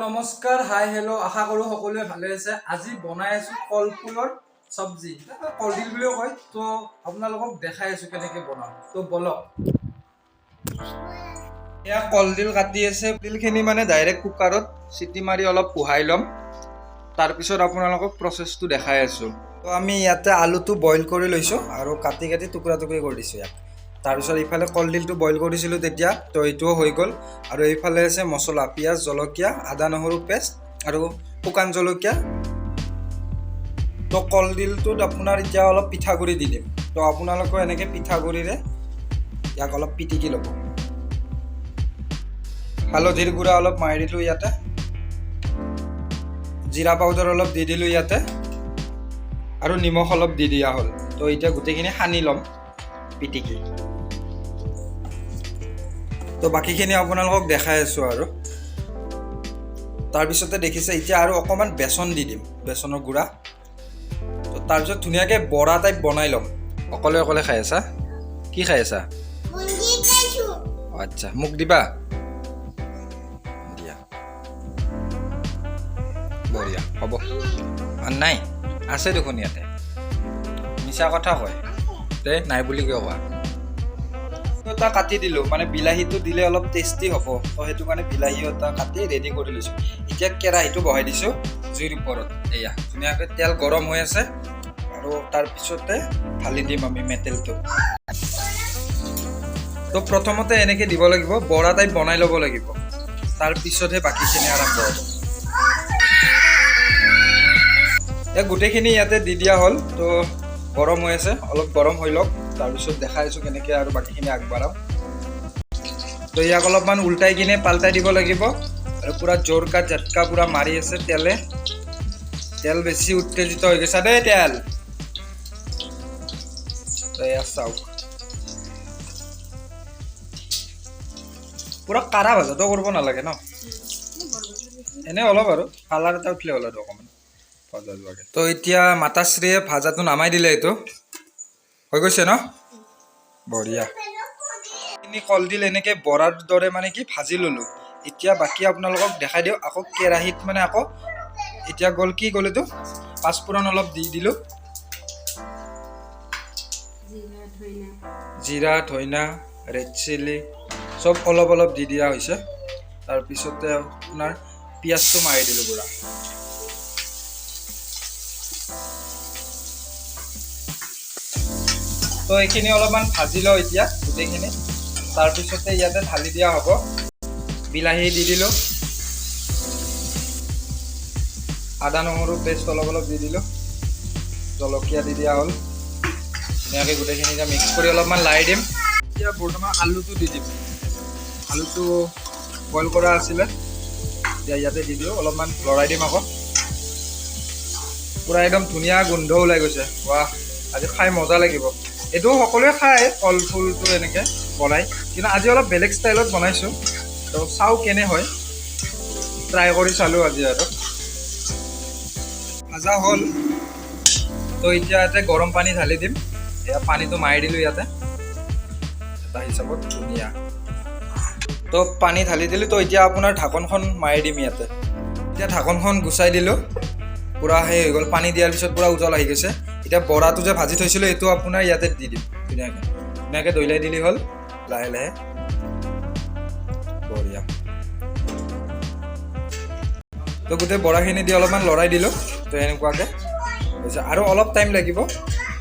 নমস্কাৰ, hi hello', আশা কৰোঁ সকলোৱে ভালে আছে। আজি বনাই আছোঁ কলফুলৰ চব্জি, কলডিল বুলিও কয়। তো আপোনালোকক দেখাই আছোঁ কেনেকৈ বনাওঁ। তো বলক। এয়া কলডিল কাটি আছে। তিলখিনি মানে ডাইৰেক্ট কুকাৰত চিটি মাৰি অলপ উহাই ল'ম। তাৰপিছত আপোনালোকক প্ৰচেছটো দেখাই আছোঁ। তো আমি ইয়াতে আলুটো বইল কৰি লৈছোঁ আৰু কাটি কাটি টুকুৰা টুকুৰি কৰি দিছোঁ ইয়াক। তাৰপিছত ইফালে কলডিলটো বইল কৰিছিলোঁ তেতিয়া, তো এইটোও হৈ গ'ল। আৰু এইফালে আছে মছলা, পিঁয়াজ, জলকীয়া, আদা নহৰু পেষ্ট আৰু শুকান জলকীয়া। তো কলডিলটোত আপোনাৰ এতিয়া অলপ পিঠাগুড়ি দি দিম। তো আপোনালোকেও এনেকৈ পিঠাগুড়িৰে ইয়াক অলপ পিটিকি ল'ব। হালধিৰ গুড়া অলপ মাৰি দিলোঁ ইয়াতে, জিৰা পাউডাৰ অলপ দি দিলোঁ ইয়াতে, আৰু নিমখ অলপ দি দিয়া হ'ল। তো এতিয়া গোটেইখিনি সানি ল'ম পিটিকি। তো বাকীখিনি আপোনালোকক দেখাই আছোঁ। আৰু তাৰপিছতে দেখিছে এতিয়া আৰু অকণমান বেচন দি দিম, বেচনৰ গুড়া। তো তাৰপিছত ধুনীয়াকৈ বৰা টাইপ বনাই ল'ম। অকলে অকলে খাই আছা? কি খাই আছা? আচ্ছা, মোক দিবা? দিয়া, বঢ়িয়া, হ'ব। নাই আছে দেখোন ইয়াতে, মিছা কথা কয় দে, নাই বুলি কিয় কোৱা? এটা কাটি দিলোঁ, মানে বিলাহীটো দিলে অলপ টেষ্টি হ'ব। তো সেইটো কাৰণে বিলাহী এটা কাটি ৰেডি কৰি লৈছোঁ। এতিয়া কেৰাহীটো বহাই দিছোঁ জুইৰ ওপৰত। এয়া ধুনীয়াকৈ তেল গৰম হৈ আছে, আৰু তাৰপিছতে ঢালি দিম আমি মেটেলটো। তো প্ৰথমতে এনেকৈ দিব লাগিব, বৰা টাইপ বনাই ল'ব লাগিব। তাৰপিছতহে বাকীখিনি আৰম্ভ হ'ব। এই গোটেইখিনি ইয়াতে দি দিয়া হ'ল। তো গৰম হৈ আছে, অলপ গৰম হৈ লওক, তাৰপিছত দেখাই আছোঁ কেনেকৈ আৰু বাকীখিনি আগবাঢ়াম। তো ইয়াক অলপমান উল্টাই কিনে পাল্টাই দিব লাগিব। আৰু পূৰা জোৰকা ঝটকা পূৰা মাৰি আছে তেলে। তেল বেছি উত্তেজিত হৈ গৈছে দেই তেল। তো এয়া চাওক, পূৰা কাঢ়া ভাজাটো কৰিব নালাগে ন, এনেই অলপ আৰু কালাৰ এটা উঠিলে হ'ল আৰু অকণমান ভাজা যোৱাকৈ। তো এতিয়া মাতাশ্ৰীয়ে ভাজাটো নামাই দিলে, এইটো হৈ গৈছে ন, বঢ়িয়া। কলডিল এনেকৈ বৰাৰ দৰে মানে কি ভাজি ল'লোঁ। এতিয়া বাকী আপোনালোকক দেখাই দিওঁ। আকৌ কেৰাহীত মানে আকৌ এতিয়া গ'ল, কি গ'ল এইটো, পাঁচফোৰণ অলপ দি দিলোঁ, জিৰা ধইনা ৰেড চিলি চব অলপ অলপ দি দিয়া হৈছে। তাৰপিছতে আপোনাৰ পিঁয়াজটো মাৰি দিলোঁ পুৰা। তো এইখিনি অলপমান ভাজি লওঁ এতিয়া গোটেইখিনি। তাৰপিছতে ইয়াতে ঢালি দিয়া হ'ব। বিলাহী দি দিলোঁ, আদা নহৰু পেষ্ট অলপ অলপ দি দিলোঁ, জলকীয়া দি দিয়া হ'ল। ধুনীয়াকৈ গোটেইখিনি এতিয়া মিক্স কৰি অলপমান লাৰি দিম। এতিয়া বৰ্তমান আলুটো দি দিম। আলুটো বইল কৰা আছিলে, এতিয়া ইয়াতে দি দিওঁ, অলপমান লৰাই দিম আকৌ। পূৰা একদম ধুনীয়া গোন্ধ ওলাই গৈছে। ৱাহ, আজি খাই মজা লাগিব। এইটো সকলোৱে খায়, কলফুলটো এনেকৈ বনাই, কিন্তু আজি অলপ বেলেগ ষ্টাইলত বনাইছোঁ। তো চাওঁ কেনে হয়, ট্ৰাই কৰি চালোঁ আজি। আৰু ভাজা হ'ল। তো এতিয়া ইয়াতে গৰম পানী ঢালি দিম। এয়া পানীটো মাৰি দিলোঁ ইয়াতে এটা হিচাপত, ধুনীয়া। তো পানী ঢালি দিলোঁ। তো এতিয়া আপোনাৰ ঢাকনখন মাৰি দিম ইয়াতে। এতিয়া ঢাকনখন গুচাই দিলোঁ, পূৰা সেই হৈ গ'ল। পানী দিয়াৰ পিছত পূৰা উজল আহি গৈছে। এতিয়া বৰাটো যে ভাজি থৈছিলোঁ এইটো আপোনাৰ ইয়াতে দি দিম। ধুনীয়াকৈ ধুনীয়াকৈ দৈলাই দিলেই হ'ল, লাহে লাহে, বঢ়িয়া। তো গোটেই বৰাখিনি দি অলপমান লৰাই দিলোঁ। তো এনেকুৱাকৈ হৈছে, আৰু অলপ টাইম লাগিব,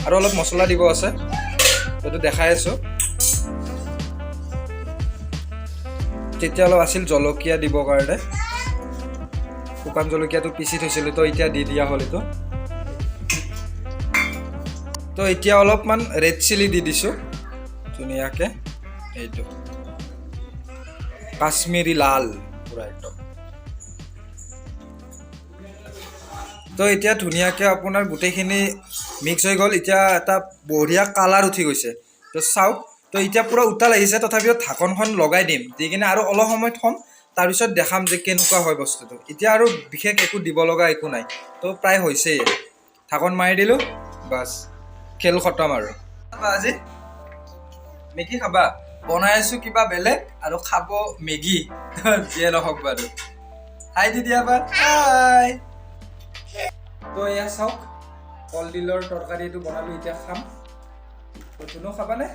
আৰু অলপ মছলা দিব আছে, সেইটো দেখাই আছোঁ। তেতিয়া অলপ আছিল জলকীয়া দিবৰ কাৰণে, শুকান জলকীয়াটো পিচি থৈছিলোঁ। তো এতিয়া দি দিয়া হ'ল এইটো। তো এতিয়া অলপমান ৰেড চিলি দি দিছোঁ ধুনীয়াকৈ, এইটো কাশ্মীৰী লাল পূৰা একদম। তো এতিয়া ধুনীয়াকৈ আপোনাৰ গোটেইখিনি মিক্স হৈ গ'ল। এতিয়া এটা বঢ়িয়া কালাৰ উঠি গৈছে। তো চাওক, তো এতিয়া পূৰা উতাল আহিছে। তথাপিও ঢাকনখন লগাই দিম, দি কিনে আৰু অলপ সময় থ'ম। তাৰপিছত দেখাম যে কেনেকুৱা হয় বস্তুটো। এতিয়া আৰু বিশেষ একো দিব লগা একো নাই, তো প্ৰায় হৈছেই। ঢাকন মাৰি দিলোঁ, বাছ খেল খতম। আৰু আজি মেগী খাবা? বনাই আছোঁ কিবা বেলেগ আৰু খাব মেগী, যিয়ে নহওক বাৰু। হাই দি দিয়া বাৰ হাই তো এয়া চাওক কলডিলৰ তৰকাৰী এইটো বনালো এতিয়া খাম তো তুনো খাবানে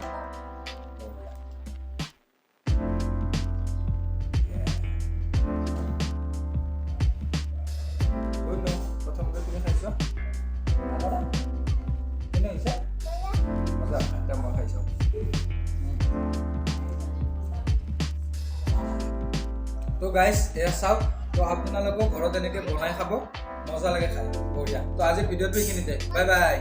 প্ৰথমতে তুমি খাইছ কেনে হৈছে মজা এটা মই খাইছোঁ তো গাইজ এয়া চাওক তো আপোনালোকেও ঘৰত এনেকৈ বনাই খাব মজা লাগে খাই বঢ়িয়া তো আজিৰ ভিডিঅ'টো এইখিনিতে বাই বাই